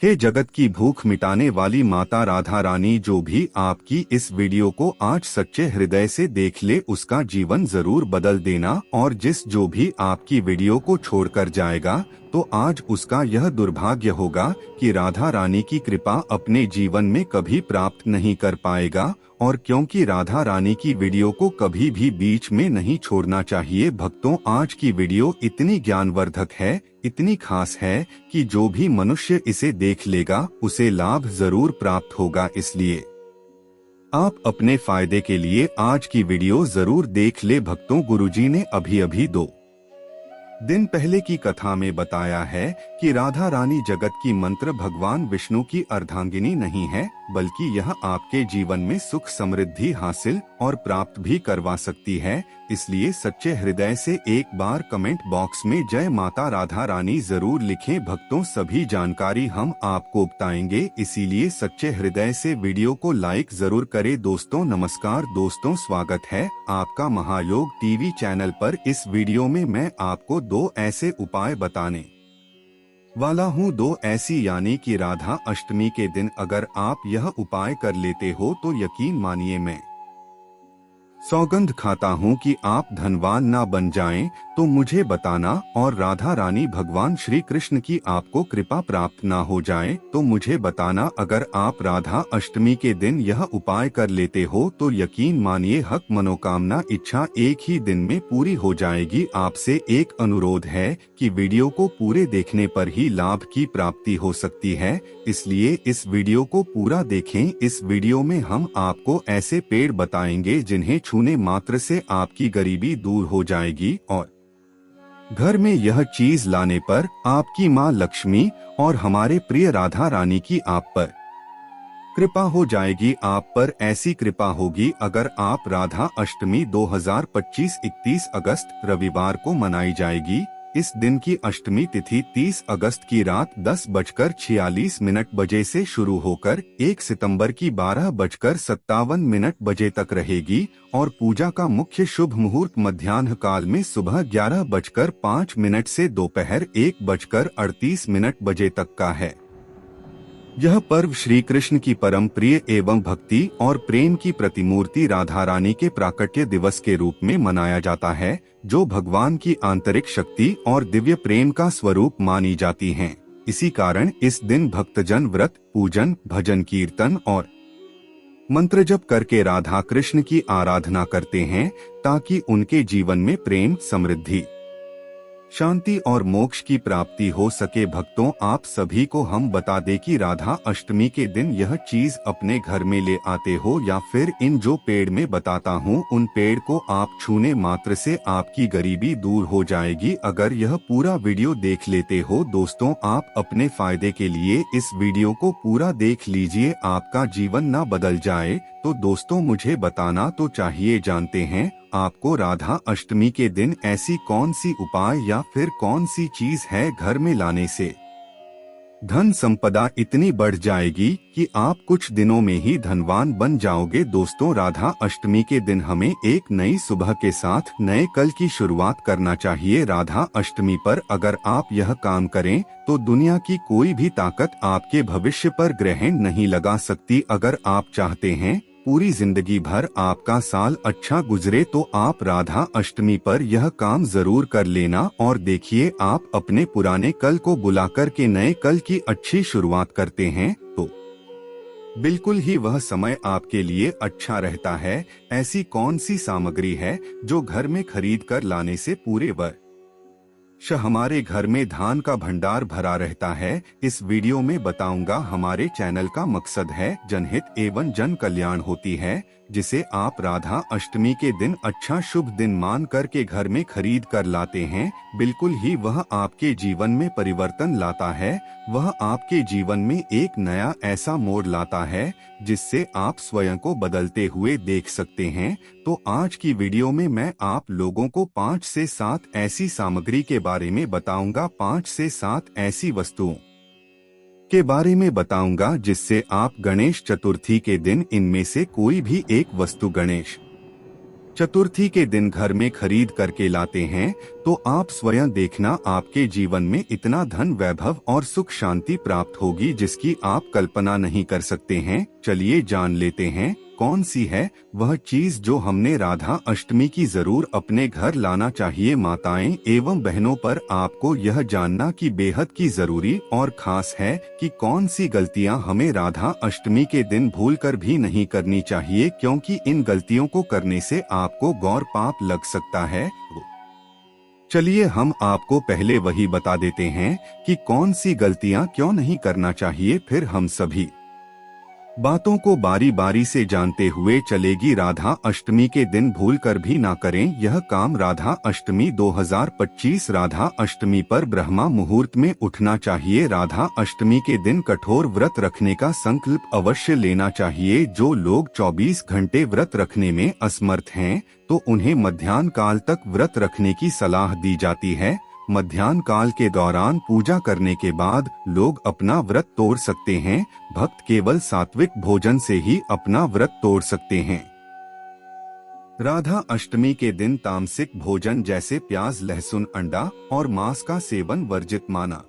हे जगत की भूख मिटाने वाली माता राधा रानी, जो भी आपकी इस वीडियो को आज सच्चे हृदय से देख ले उसका जीवन जरूर बदल देना, और जो भी आपकी वीडियो को छोड़कर जाएगा तो आज उसका यह दुर्भाग्य होगा कि राधा रानी की कृपा अपने जीवन में कभी प्राप्त नहीं कर पाएगा। और क्योंकि राधा रानी की वीडियो को कभी भी बीच में नहीं छोड़ना चाहिए भक्तों, आज की वीडियो इतनी ज्ञानवर्धक है, इतनी खास है कि जो भी मनुष्य इसे देख लेगा उसे लाभ जरूर प्राप्त होगा। इसलिए आप अपने फायदे के लिए आज की वीडियो जरूर देख ले भक्तों। गुरुजी ने अभी 2 दिन पहले की कथा में बताया है कि राधा रानी जगत की मंत्र भगवान विष्णु की अर्धांगिनी नहीं है, बल्कि यह आपके जीवन में सुख समृद्धि हासिल और प्राप्त भी करवा सकती है। इसलिए सच्चे हृदय से एक बार कमेंट बॉक्स में जय माता राधा रानी जरूर लिखें भक्तों। सभी जानकारी हम आपको बताएंगे, इसीलिए सच्चे हृदय से वीडियो को लाइक जरूर करें। दोस्तों नमस्कार दोस्तों, स्वागत है आपका महायोग टीवी चैनल पर। इस वीडियो में मैं आपको 2 ऐसे उपाय बताने वाला हूँ, 2 ऐसी यानी कि राधा अष्टमी के दिन अगर आप यह उपाय कर लेते हो तो यकीन मानिए मैं सौगंध खाता हूँ कि आप धनवान ना बन जाएं, तो मुझे बताना। और राधा रानी भगवान श्री कृष्ण की आपको कृपा प्राप्त ना हो जाए तो मुझे बताना। अगर आप राधा अष्टमी के दिन यह उपाय कर लेते हो तो यकीन मानिए हक मनोकामना इच्छा एक ही दिन में पूरी हो जाएगी। आपसे एक अनुरोध है कि वीडियो को पूरे देखने पर ही लाभ की प्राप्ति हो सकती है, इसलिए इस वीडियो को पूरा देखें। इस वीडियो में हम आपको ऐसे पेड़ बताएंगे जिन्हें छूने मात्र से आपकी गरीबी दूर हो जाएगी और घर में यह चीज लाने पर आपकी मां लक्ष्मी और हमारे प्रिय राधा रानी की आप पर कृपा हो जाएगी। आप पर ऐसी कृपा होगी अगर आप राधा अष्टमी 2025 31 अगस्त रविवार को मनाई जाएगी। इस दिन की अष्टमी तिथि 30 अगस्त की रात 10:46 बजे से शुरू होकर 1 सितंबर की 12:57 बजे तक रहेगी और पूजा का मुख्य शुभ मुहूर्त मध्याह्न काल में सुबह 11:05 से दोपहर 1:38 बजे तक का है। यह पर्व श्री कृष्ण की परम प्रिय एवं भक्ति और प्रेम की प्रतिमूर्ति राधा रानी के प्राकट्य दिवस के रूप में मनाया जाता है, जो भगवान की आंतरिक शक्ति और दिव्य प्रेम का स्वरूप मानी जाती हैं। इसी कारण इस दिन भक्तजन व्रत पूजन भजन कीर्तन और मंत्र जप करके राधा कृष्ण की आराधना करते हैं, ताकि उनके जीवन में प्रेम समृद्धि शांति और मोक्ष की प्राप्ति हो सके। भक्तों आप सभी को हम बता दें कि राधा अष्टमी के दिन यह चीज अपने घर में ले आते हो या फिर इन जो पेड़ में बताता हूँ उन पेड़ को आप छूने मात्र से आपकी गरीबी दूर हो जाएगी। अगर यह पूरा वीडियो देख लेते हो दोस्तों, आप अपने फायदे के लिए इस वीडियो को पूरा देख लीजिए, आपका जीवन ना बदल जाए तो दोस्तों मुझे बताना तो चाहिए। जानते हैं आपको राधा अष्टमी के दिन ऐसी कौन सी उपाय या फिर कौन सी चीज है घर में लाने से धन संपदा इतनी बढ़ जाएगी कि आप कुछ दिनों में ही धनवान बन जाओगे। दोस्तों राधा अष्टमी के दिन हमें एक नई सुबह के साथ नए कल की शुरुआत करना चाहिए। राधा अष्टमी पर अगर आप यह काम करें तो दुनिया की कोई भी ताकत आपके भविष्य पर ग्रहण नहीं लगा सकती। अगर आप चाहते हैं पूरी जिंदगी भर आपका साल अच्छा गुजरे तो आप राधा अष्टमी पर यह काम जरूर कर लेना और देखिए आप अपने पुराने कल को बुलाकर के नए कल की अच्छी शुरुआत करते हैं तो बिल्कुल ही वह समय आपके लिए अच्छा रहता है। ऐसी कौन सी सामग्री है जो घर में खरीद कर लाने से पूरे वर्ष हमारे घर में धान का भंडार भरा रहता है? इस वीडियो में बताऊंगा। हमारे चैनल का मकसद है जनहित एवं जन कल्याण होती है, जिसे आप राधा अष्टमी के दिन अच्छा शुभ दिन मान कर के घर में खरीद कर लाते हैं। बिल्कुल ही वह आपके जीवन में परिवर्तन लाता है, वह आपके जीवन में एक नया ऐसा मोड़ लाता है जिससे आप स्वयं को बदलते हुए देख सकते हैं। तो आज की वीडियो में मैं आप लोगों को 5 से 7 ऐसी सामग्री के बारे में बताऊंगा, 5 से 7 ऐसी वस्तुओं के बारे में बताऊंगा जिससे आप गणेश चतुर्थी के दिन इनमें से कोई भी एक वस्तु गणेश चतुर्थी के दिन घर में खरीद करके लाते हैं तो आप स्वयं देखना आपके जीवन में इतना धन वैभव और सुख शांति प्राप्त होगी जिसकी आप कल्पना नहीं कर सकते हैं। चलिए जान लेते हैं कौन सी है वह चीज जो हमने राधा अष्टमी की जरूर अपने घर लाना चाहिए। माताएं एवं बहनों पर आपको यह जानना कि बेहद की जरूरी और खास है कि कौन सी गलतियां हमें राधा अष्टमी के दिन भूलकर भी नहीं करनी चाहिए, क्योंकि इन गलतियों को करने से आपको गौर पाप लग सकता है। चलिए हम आपको पहले वही बता देते हैं कि कौन सी गलतियां क्यों नहीं करना चाहिए, फिर हम सभी बातों को बारी बारी से जानते हुए चलेगी। राधा अष्टमी के दिन भूल कर भी ना करें यह काम। राधा अष्टमी 2025 राधा अष्टमी पर ब्रह्मा मुहूर्त में उठना चाहिए। राधा अष्टमी के दिन कठोर व्रत रखने का संकल्प अवश्य लेना चाहिए। जो लोग 24 घंटे व्रत रखने में असमर्थ हैं तो उन्हें मध्याह्न काल तक व्रत रखने की सलाह दी जाती है। मध्याह्न काल के दौरान पूजा करने के बाद लोग अपना व्रत तोड़ सकते हैं। भक्त केवल सात्विक भोजन से ही अपना व्रत तोड़ सकते हैं। राधा अष्टमी के दिन तामसिक भोजन जैसे प्याज, लहसुन, अंडा और मांस का सेवन वर्जित माना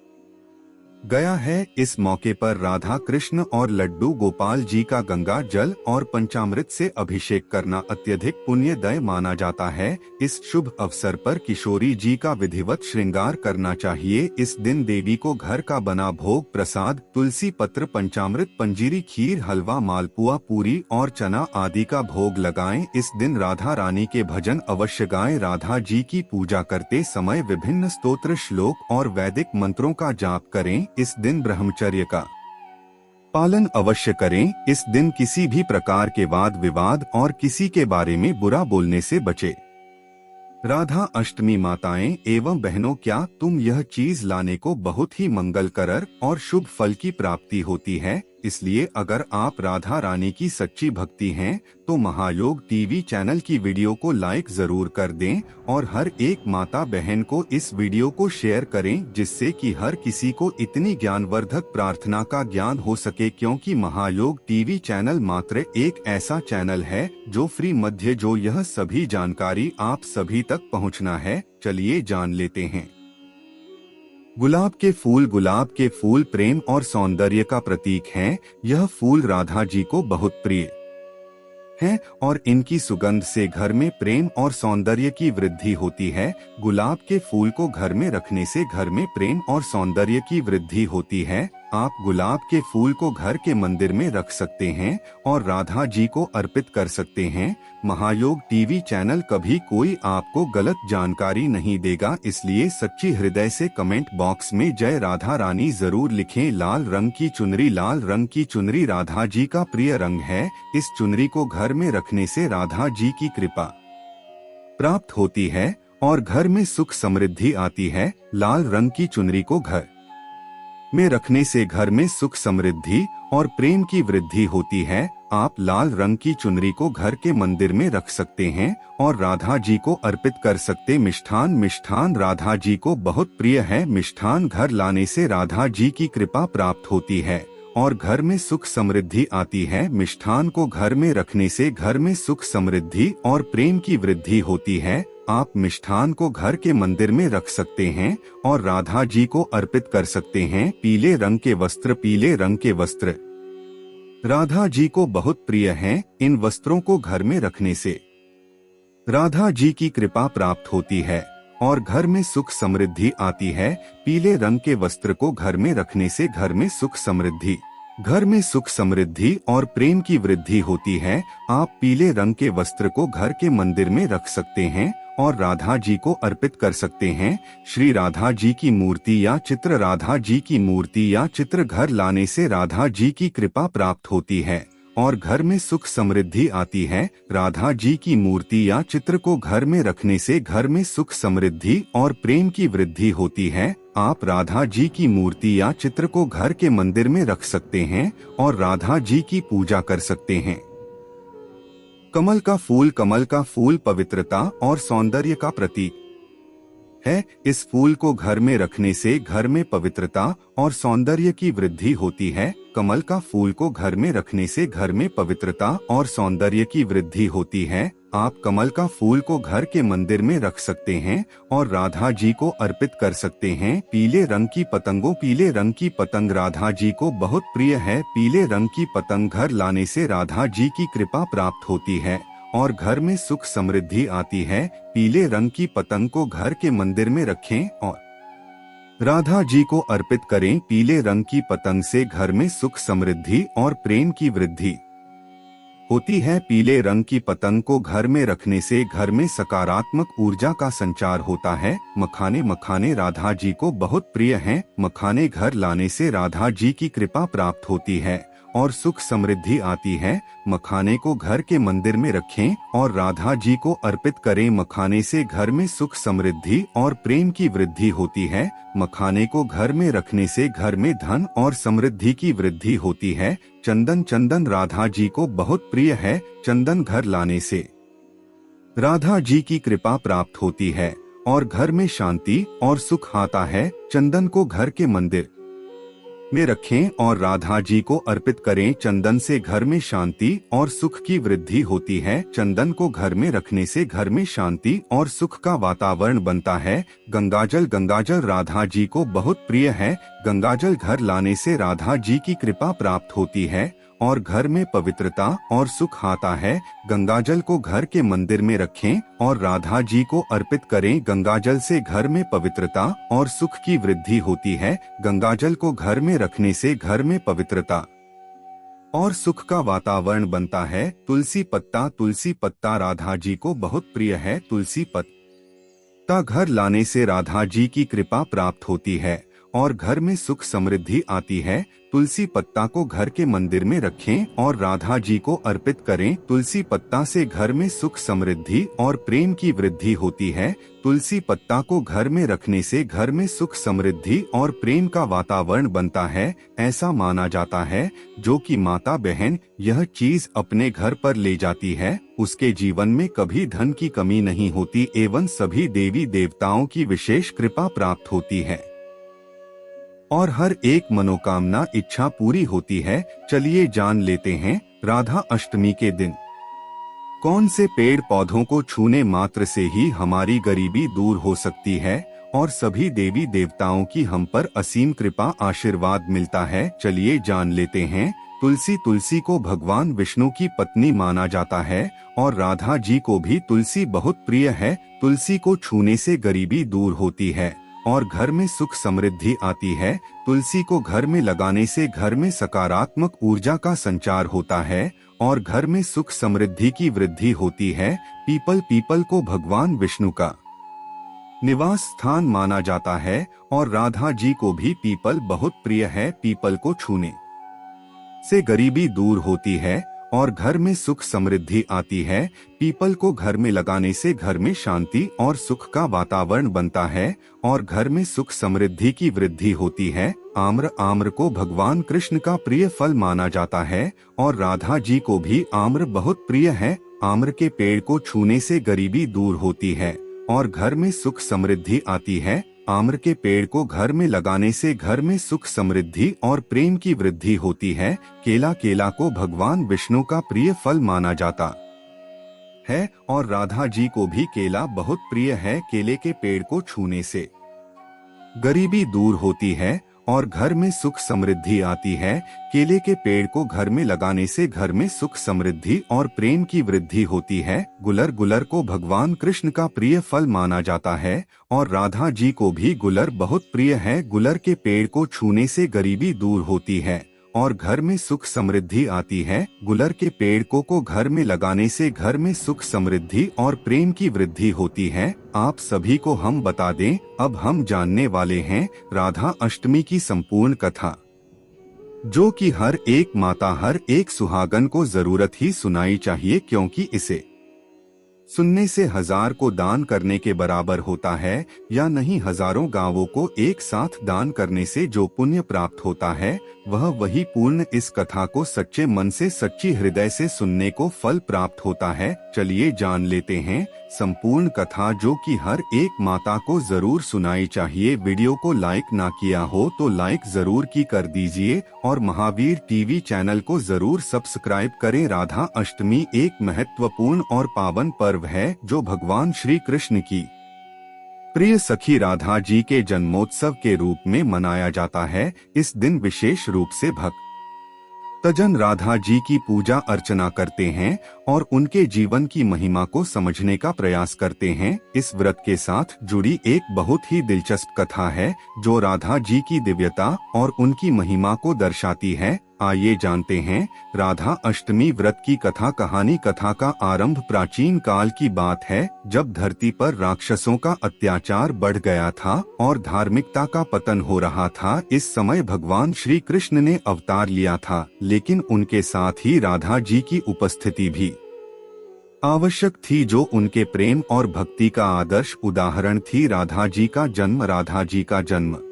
गया है। इस मौके पर राधा कृष्ण और लड्डू गोपाल जी का गंगा जल और पंचामृत से अभिषेक करना अत्यधिक पुण्यदय माना जाता है। इस शुभ अवसर पर किशोरी जी का विधिवत श्रृंगार करना चाहिए। इस दिन देवी को घर का बना भोग प्रसाद, तुलसी पत्र, पंचामृत, पंजीरी, खीर, हलवा, मालपुआ, पूरी और चना आदि का भोग लगाएं। इस दिन राधा रानी के भजन अवश्य गाएं। राधा जी की पूजा करते समय विभिन्न स्तोत्र, श्लोक और वैदिक मंत्रों का जाप करें। इस दिन ब्रह्मचर्य का पालन अवश्य करें। इस दिन किसी भी प्रकार के वाद विवाद और किसी के बारे में बुरा बोलने से बचे। राधा अष्टमी माताएं एवं बहनों, क्या तुम यह चीज लाने को बहुत ही मंगलकर और शुभ फल की प्राप्ति होती है। इसलिए अगर आप राधा रानी की सच्ची भक्ति हैं तो महायोग टीवी चैनल की वीडियो को लाइक जरूर कर दें और हर एक माता बहन को इस वीडियो को शेयर करें, जिससे कि हर किसी को इतनी ज्ञानवर्धक प्रार्थना का ज्ञान हो सके। क्योंकि महायोग टीवी चैनल मात्र एक ऐसा चैनल है जो फ्री मध्य जो यह सभी जानकारी आप सभी तक पहुंचना है। चलिए जान लेते हैं। गुलाब के फूल प्रेम और सौंदर्य का प्रतीक हैं। यह फूल राधा जी को बहुत प्रिय हैं और इनकी सुगंध से घर में प्रेम और सौंदर्य की वृद्धि होती है। गुलाब के फूल को घर में रखने से घर में प्रेम और सौंदर्य की वृद्धि होती है। आप गुलाब के फूल को घर के मंदिर में रख सकते हैं और राधा जी को अर्पित कर सकते हैं। महायोग टीवी चैनल कभी कोई आपको गलत जानकारी नहीं देगा, इसलिए सच्ची हृदय से कमेंट बॉक्स में जय राधा रानी जरूर लिखें। लाल रंग की चुनरी राधा जी का प्रिय रंग है। इस चुनरी को घर में रखने से राधा जी की कृपा प्राप्त होती है और घर में सुख समृद्धि आती है। लाल रंग की चुनरी को घर में रखने से घर में सुख समृद्धि और प्रेम की वृद्धि होती है। आप लाल रंग की चुनरी को घर के मंदिर में रख सकते हैं और राधा जी को अर्पित कर सकते। मिष्ठान राधा जी को बहुत प्रिय है। मिष्ठान घर लाने से राधा जी की कृपा प्राप्त होती है और घर में सुख समृद्धि आती है। मिष्ठान को घर में रखने से घर में सुख समृद्धि और प्रेम की वृद्धि होती है। आप मिष्ठान को घर के मंदिर में रख सकते हैं और राधा जी को अर्पित कर सकते हैं। पीले रंग के वस्त्र राधा जी को बहुत प्रिय हैं। इन वस्त्रों को घर में रखने से राधा जी की कृपा प्राप्त होती है और घर में सुख समृद्धि आती है। पीले रंग के वस्त्र को घर में रखने से घर में सुख समृद्धि और प्रेम की वृद्धि होती है। आप पीले रंग के वस्त्र को घर के मंदिर में रख सकते हैं और राधा जी को अर्पित कर सकते हैं। श्री राधा जी की मूर्ति या चित्र घर लाने से राधा जी की कृपा प्राप्त होती है और घर में सुख समृद्धि आती है। राधा जी की मूर्ति या चित्र को घर में रखने से घर में सुख समृद्धि और प्रेम की वृद्धि होती है। आप राधा जी की मूर्ति या चित्र को घर के मंदिर में रख सकते हैं और राधा जी की पूजा कर सकते हैं। कमल का फूल पवित्रता और सौंदर्य का प्रतीक है। इस फूल को घर में रखने से घर में पवित्रता और सौंदर्य की वृद्धि होती है। कमल का फूल को घर में रखने से घर में पवित्रता और सौंदर्य की वृद्धि होती है। आप कमल का फूल को घर के मंदिर में रख सकते हैं और राधा जी को अर्पित कर सकते हैं। पीले रंग की पतंगों, पीले रंग की पतंग राधा जी को बहुत प्रिय है। पीले रंग की पतंग घर लाने से राधा जी की कृपा प्राप्त होती है और घर में सुख समृद्धि आती है। पीले रंग की पतंग को घर के मंदिर में रखें और राधा जी को अर्पित करें। पीले रंग की पतंग से घर में सुख समृद्धि और प्रेम की वृद्धि होती है। पीले रंग की पतंग को घर में रखने से घर में सकारात्मक ऊर्जा का संचार होता है। मखाने, मखाने राधा जी को बहुत प्रिय हैं। मखाने घर लाने से राधा जी की कृपा प्राप्त होती है और सुख समृद्धि आती है। मखाने को घर के मंदिर में रखें और राधा जी को अर्पित करें। मखाने से घर में सुख समृद्धि और प्रेम की वृद्धि होती है। मखाने को घर में रखने से घर में धन और समृद्धि की वृद्धि होती है। चंदन, चंदन राधा जी को बहुत प्रिय है। चंदन घर लाने से राधा जी की कृपा प्राप्त होती है और घर में शांति और सुख आता है। चंदन को घर के मंदिर में रखें और राधा जी को अर्पित करें। चंदन से घर में शांति और सुख की वृद्धि होती है। चंदन को घर में रखने से घर में शांति और सुख का वातावरण बनता है। गंगाजल, गंगाजल राधा जी को बहुत प्रिय है। गंगाजल घर लाने से राधा जी की कृपा प्राप्त होती है और घर में पवित्रता और सुख आता है। गंगाजल को घर के मंदिर में रखें और राधा जी को अर्पित करें। गंगाजल से घर में पवित्रता और सुख की वृद्धि होती है। गंगाजल को घर में रखने से घर में पवित्रता और सुख का वातावरण बनता है। तुलसी पत्ता, तुलसी पत्ता राधा जी को बहुत प्रिय है। तुलसी पत्ता घर लाने से राधा जी की कृपा प्राप्त होती है और घर में सुख समृद्धि आती है। तुलसी पत्ता को घर के मंदिर में रखें और राधा जी को अर्पित करें। तुलसी पत्ता से घर में सुख समृद्धि और प्रेम की वृद्धि होती है। तुलसी पत्ता को घर में रखने से घर में सुख समृद्धि और प्रेम का वातावरण बनता है। ऐसा माना जाता है जो कि माता बहन यह चीज अपने घर पर ले जाती है, उसके जीवन में कभी धन की कमी नहीं होती एवं सभी देवी देवताओं की विशेष कृपा प्राप्त होती है और हर एक मनोकामना इच्छा पूरी होती है। चलिए जान लेते हैं राधा अष्टमी के दिन कौन से पेड़ पौधों को छूने मात्र से ही हमारी गरीबी दूर हो सकती है और सभी देवी देवताओं की हम पर असीम कृपा आशीर्वाद मिलता है। चलिए जान लेते हैं। तुलसी, तुलसी को भगवान विष्णु की पत्नी माना जाता है और राधा जी को भी तुलसी बहुत प्रिय है। तुलसी को छूने से गरीबी दूर होती है और घर में सुख समृद्धि आती है। तुलसी को घर में लगाने से घर में सकारात्मक ऊर्जा का संचार होता है और घर में सुख समृद्धि की वृद्धि होती है। पीपल, पीपल को भगवान विष्णु का निवास स्थान माना जाता है और राधा जी को भी पीपल बहुत प्रिय है। पीपल को छूने से गरीबी दूर होती है और घर में सुख समृद्धि आती है। पीपल को घर में लगाने से घर में शांति और सुख का वातावरण बनता है और घर में सुख समृद्धि की वृद्धि होती है। आम्र, आम्र को भगवान कृष्ण का प्रिय फल माना जाता है और राधा जी को भी आम्र बहुत प्रिय है। आम्र के पेड़ को छूने से गरीबी दूर होती है और घर में सुख समृद्धि आती है। आम्र के पेड़ को घर में लगाने से घर में सुख समृद्धि और प्रेम की वृद्धि होती है। केला, केला को भगवान विष्णु का प्रिय फल माना जाता है और राधा जी को भी केला बहुत प्रिय है। केले के पेड़ को छूने से गरीबी दूर होती है और घर में सुख समृद्धि आती है। केले के पेड़ को घर में लगाने से घर में सुख समृद्धि और प्रेम की वृद्धि होती है। गुलर, गुलर को भगवान कृष्ण का प्रिय फल माना जाता है और राधा जी को भी गुलर बहुत प्रिय है। गुलर के पेड़ को छूने से गरीबी दूर होती है और घर में सुख समृद्धि आती है। गुलर के पेड़ को घर में लगाने से घर में सुख समृद्धि और प्रेम की वृद्धि होती है। आप सभी को हम बता दें, अब हम जानने वाले हैं राधा अष्टमी की संपूर्ण कथा, जो कि हर एक माता, हर एक सुहागन को जरूरत ही सुनाई चाहिए, क्योंकि इसे सुनने से 1000 को दान करने के बराबर होता है, या नहीं हजारों गांवों को एक साथ दान करने से जो पुण्य प्राप्त होता है वह वही पूर्ण इस कथा को सच्चे मन से, सच्ची हृदय से सुनने को फल प्राप्त होता है। चलिए जान लेते हैं। संपूर्ण कथा जो कि हर एक माता को जरूर सुनाई चाहिए। वीडियो को लाइक ना किया हो तो लाइक जरूर की कर दीजिए और महावीर टीवी चैनल को जरूर सब्सक्राइब करें। राधा अष्टमी एक महत्वपूर्ण और पावन पर्व है जो भगवान श्री कृष्ण की प्रिय सखी राधा जी के जन्मोत्सव के रूप में मनाया जाता है। इस दिन विशेष रूप से भक्तजन राधा जी की पूजा अर्चना करते हैं और उनके जीवन की महिमा को समझने का प्रयास करते हैं। इस व्रत के साथ जुड़ी एक बहुत ही दिलचस्प कथा है जो राधा जी की दिव्यता और उनकी महिमा को दर्शाती है। आइए जानते हैं राधा अष्टमी व्रत की कथा। कथा का आरंभ प्राचीन काल की बात है, जब धरती पर राक्षसों का अत्याचार बढ़ गया था और धार्मिकता का पतन हो रहा था। इस समय भगवान श्री कृष्ण ने अवतार लिया था, लेकिन उनके साथ ही राधा जी की उपस्थिति भी आवश्यक थी, जो उनके प्रेम और भक्ति का आदर्श उदाहरण थी। राधा जी का जन्म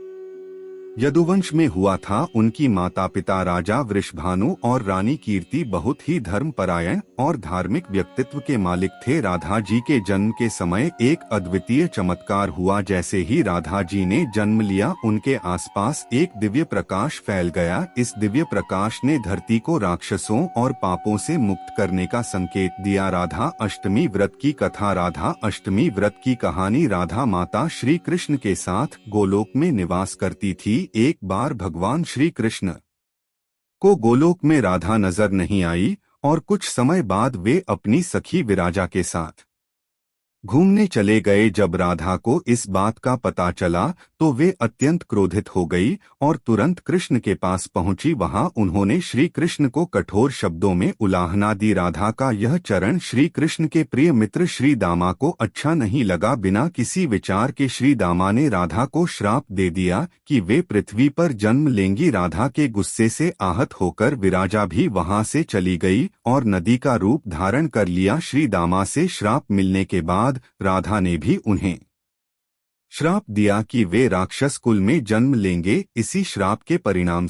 यदुवंश में हुआ था। उनकी माता पिता राजा वृषभानु और रानी कीर्ति बहुत ही धर्मपरायण और धार्मिक व्यक्तित्व के मालिक थे। राधा जी के जन्म के समय एक अद्वितीय चमत्कार हुआ। जैसे ही राधा जी ने जन्म लिया, उनके आसपास एक दिव्य प्रकाश फैल गया। इस दिव्य प्रकाश ने धरती को राक्षसों और पापों से मुक्त करने का संकेत दिया। राधा अष्टमी व्रत की कथा। राधा अष्टमी व्रत की कहानी। राधा माता श्री कृष्ण के साथ गोलोक में निवास करती थी। एक बार भगवान श्री कृष्ण को गोलोक में राधा नजर नहीं आई और कुछ समय बाद वे अपनी सखी विराजा के साथ घूमने चले गए। जब राधा को इस बात का पता चला तो वे अत्यंत क्रोधित हो गई और तुरंत कृष्ण के पास पहुंची। वहां उन्होंने श्री कृष्ण को कठोर शब्दों में उलाहना दी। राधा का यह चरण श्री कृष्ण के प्रिय मित्र श्री दामा को अच्छा नहीं लगा। बिना किसी विचार के श्री दामा ने राधा को श्राप दे दिया कि वे पृथ्वी पर जन्म लेंगी। राधा के गुस्से से आहत होकर विराजा भी वहां से चली गई और नदी का रूप धारण कर लिया। श्री दामा से श्राप मिलने के बाद राधा ने भी उन्हें श्राप दिया कि वे राक्षस कुल में जन्म लेंगे। इसी श्राप के परिणाम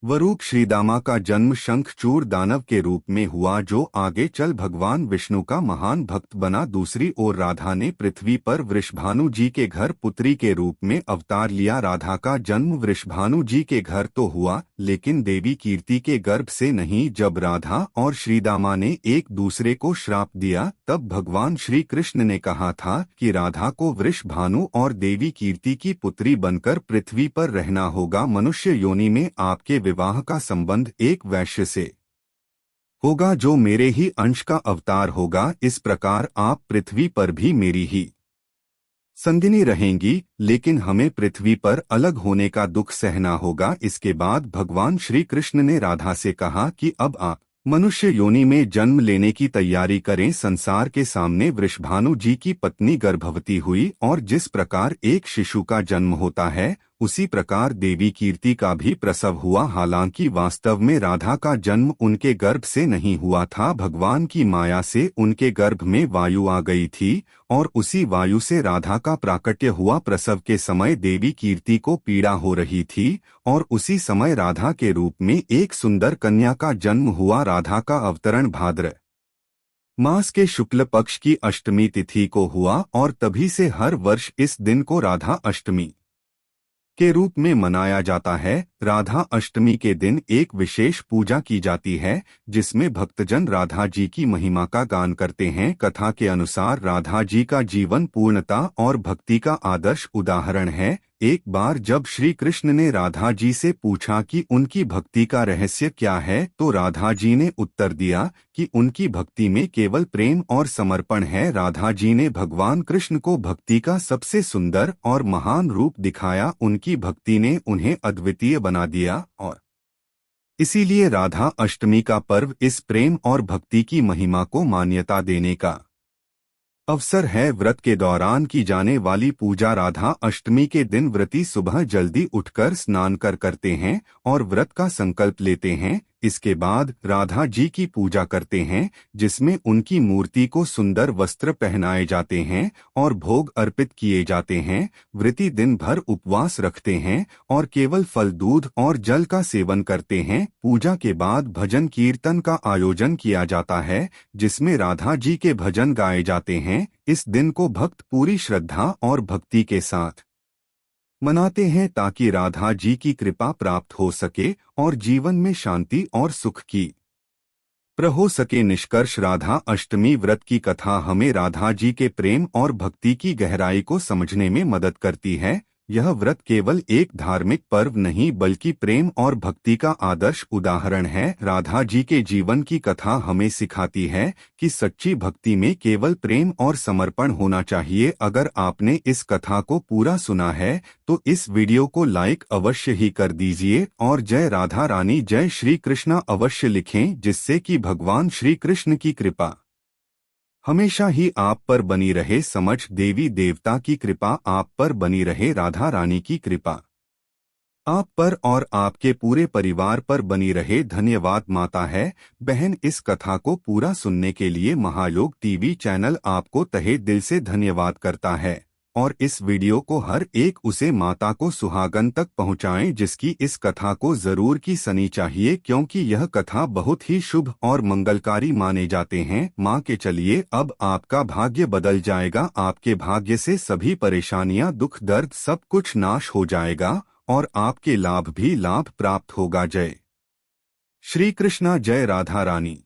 स्वरूप श्रीदामा का जन्म शंखचूड़ दानव के रूप में हुआ, जो आगे चल भगवान विष्णु का महान भक्त बना। दूसरी ओर राधा ने पृथ्वी पर वृषभानु जी के घर पुत्री के रूप में अवतार लिया। राधा का जन्म वृषभानु जी के घर तो हुआ, लेकिन देवी कीर्ति के गर्भ से नहीं। जब राधा और श्रीदामा ने एक दूसरे को श्राप दिया, तब भगवान श्री कृष्ण ने कहा था कि राधा को वृषभानु और देवी कीर्ति की पुत्री बनकर पृथ्वी पर रहना होगा। मनुष्य योनि में आपके विवाह का संबंध एक वैश्य से होगा, जो मेरे ही अंश का अवतार होगा। इस प्रकार आप पृथ्वी पर भी मेरी ही संगिनी रहेंगी, लेकिन हमें पृथ्वी पर अलग होने का दुख सहना होगा। इसके बाद भगवान श्री कृष्ण ने राधा से कहा कि अब आप मनुष्य योनि में जन्म लेने की तैयारी करें। संसार के सामने वृषभानु जी की पत्नी गर्भवती हुई और जिस प्रकार एक शिशु का जन्म होता है, उसी प्रकार देवी कीर्ति का भी प्रसव हुआ। हालांकि वास्तव में राधा का जन्म उनके गर्भ से नहीं हुआ था। भगवान की माया से उनके गर्भ में वायु आ गई थी और उसी वायु से राधा का प्राकट्य हुआ। प्रसव के समय देवी कीर्ति को पीड़ा हो रही थी और उसी समय राधा के रूप में एक सुंदर कन्या का जन्म हुआ। राधा का अवतरण भाद्र मास के शुक्ल पक्ष की अष्टमी तिथि को हुआ और तभी से हर वर्ष इस दिन को राधा अष्टमी के रूप में मनाया जाता है। राधा अष्टमी के दिन एक विशेष पूजा की जाती है, जिसमें भक्तजन राधा जी की महिमा का गान करते हैं। कथा के अनुसार राधा जी का जीवन पूर्णता और भक्ति का आदर्श उदाहरण है। एक बार जब श्री कृष्ण ने राधा जी से पूछा कि उनकी भक्ति का रहस्य क्या है, तो राधा जी ने उत्तर दिया कि उनकी भक्ति में केवल प्रेम और समर्पण है। राधा जी ने भगवान कृष्ण को भक्ति का सबसे सुंदर और महान रूप दिखाया। उनकी भक्ति ने उन्हें अद्वितीय बना दिया और इसीलिए राधा अष्टमी का पर्व इस प्रेम और भक्ति की महिमा को मान्यता देने का अवसर है। व्रत के दौरान की जाने वाली पूजा। राधा अष्टमी के दिन व्रती सुबह जल्दी उठकर स्नान करते हैं और व्रत का संकल्प लेते हैं। इसके बाद राधा जी की पूजा करते हैं, जिसमें उनकी मूर्ति को सुंदर वस्त्र पहनाए जाते हैं और भोग अर्पित किए जाते हैं। व्रती दिन भर उपवास रखते हैं और केवल फल, दूध और जल का सेवन करते हैं। पूजा के बाद भजन कीर्तन का आयोजन किया जाता है, जिसमें राधा जी के भजन गाए जाते हैं। इस दिन को भक्त पूरी श्रद्धा और भक्ति के साथ मनाते हैं ताकि राधा जी की कृपा प्राप्त हो सके और जीवन में शांति और सुख की हो सके। निष्कर्ष, राधा अष्टमी व्रत की कथा हमें राधा जी के प्रेम और भक्ति की गहराई को समझने में मदद करती है। यह व्रत केवल एक धार्मिक पर्व नहीं बल्कि प्रेम और भक्ति का आदर्श उदाहरण है। राधा जी के जीवन की कथा हमें सिखाती है कि सच्ची भक्ति में केवल प्रेम और समर्पण होना चाहिए। अगर आपने इस कथा को पूरा सुना है तो इस वीडियो को लाइक अवश्य ही कर दीजिए और जय राधा रानी जय श्री कृष्णा अवश्य लिखें, जिससे कि भगवान श्री कृष्ण की कृपा हमेशा ही आप पर बनी रहे। समझ देवी देवता की कृपा आप पर बनी रहे। राधा रानी की कृपा आप पर और आपके पूरे परिवार पर बनी रहे। धन्यवाद माता है बहन। इस कथा को पूरा सुनने के लिए महायोग टीवी चैनल आपको तहे दिल से धन्यवाद करता है और इस वीडियो को हर एक उसे माता को सुहागन तक पहुंचाएं जिसकी इस कथा को जरूर की सुनी चाहिए, क्योंकि यह कथा बहुत ही शुभ और मंगलकारी माने जाते हैं। माँ के चलिए अब आपका भाग्य बदल जाएगा। आपके भाग्य से सभी परेशानियां, दुख, दर्द सब कुछ नाश हो जाएगा और आपके लाभ भी लाभ प्राप्त होगा। जय श्री कृष्णा, जय राधा रानी।